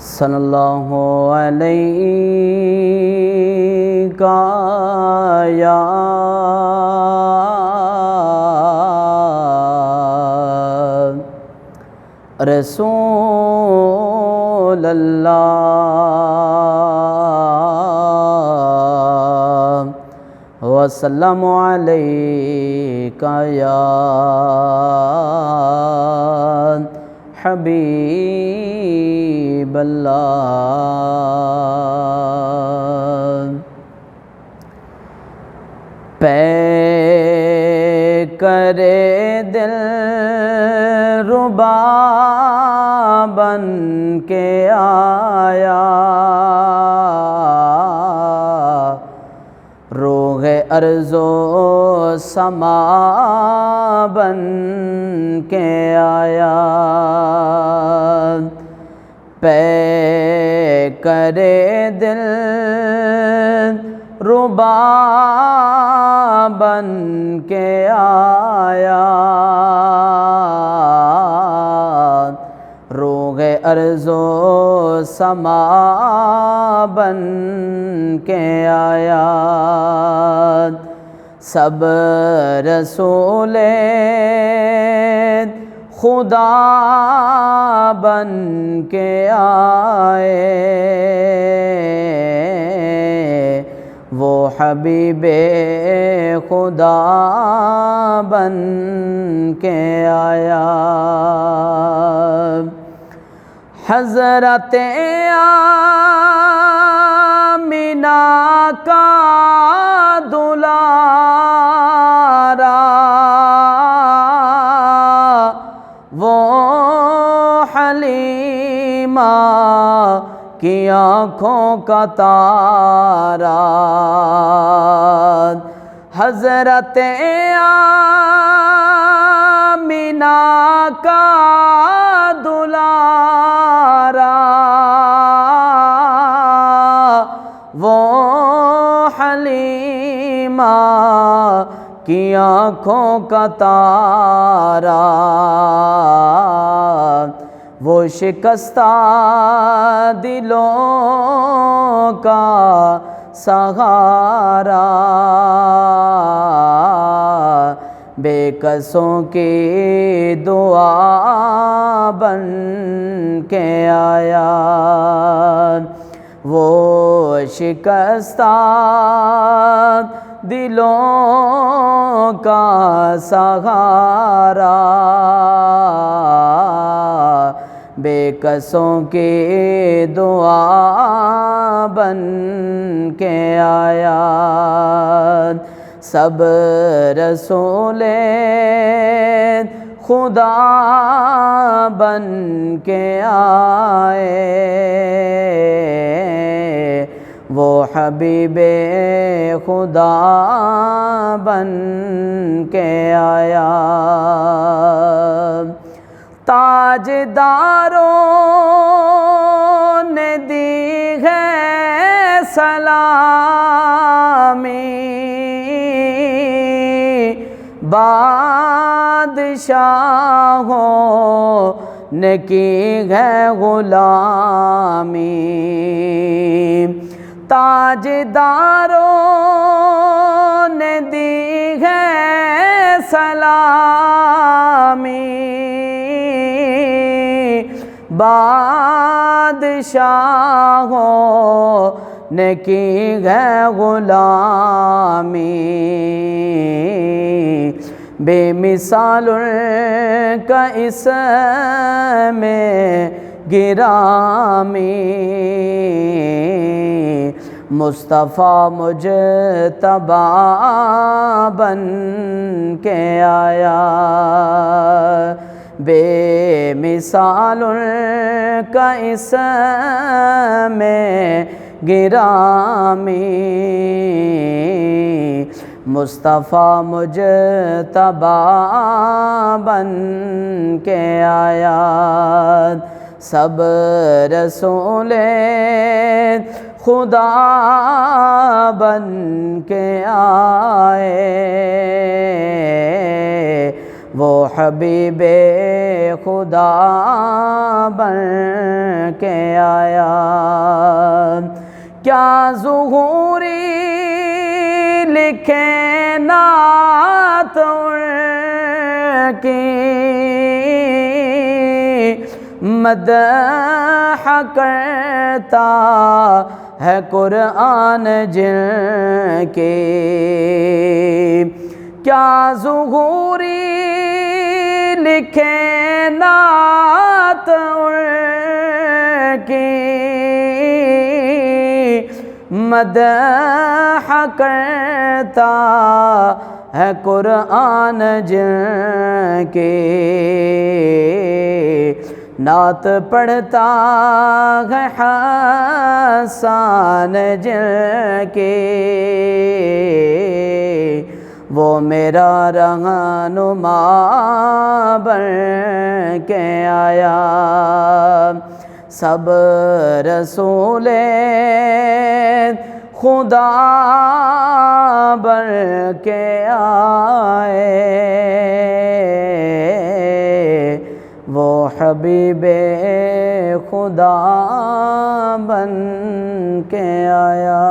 صلی اللہ علیہ یا رسول اللہ وسلم علیک یا حبیب اللہ۔ پے کرے دل ربا بن کے آیا، روح ارض و سما بن کے آیا، پے کرے دل ربا بن کے آیا، روح ارض و سما بن کے آیا، سب رسول خدا بن کے آئے، وہ حبیب خدا بن کے آیا۔ حضرت آمینہ کا دلارا، وہ حلیمہ کی آنکھوں کا تارا، حضرت آمینہ کا دلارا، وہ حلیمہ کی آنکھوں کا تارا، وہ شکستہ دلوں کا سہارا، بے کسوں کی دعا بن کے آیا، وہ شکستہ دلوں کا سہارا، بے کسوں کی دعا بن کے آیا، سب رسول خدا بن کے آئے، وہ حبیب خدا بن کے آیا، تاجداروں نے دی ہے سلامی، بادشاہوں نے کی ہے غلامی، تاجداروں نے دی ہے سلامی، بادشاہوں نے کی ہے غلامی، بے مثال کا اسم گرامی، مصطفیٰ مجتبی بن کے آیا، بے مثال کا اسم گرامی، مصطفیٰ مجتبی بن کے آیا، سب رسول خدا بن کے آئے، وہ حبیب خدا بن کے آیا۔ کیا ظہوری لکھے نعت ان کی، مدح کرتا ہے قرآن جن کی۔ کیا ظہوری لکھے نعت ان کی، مدح کرتا ہے قرآن جن کی۔ نعت پڑھتا ہے حسان جن کی، وہ میرا رہنما بن کے آیا۔ سب رسول خدا بن کے آئے، وہ حبیب خدا بن کے آیا۔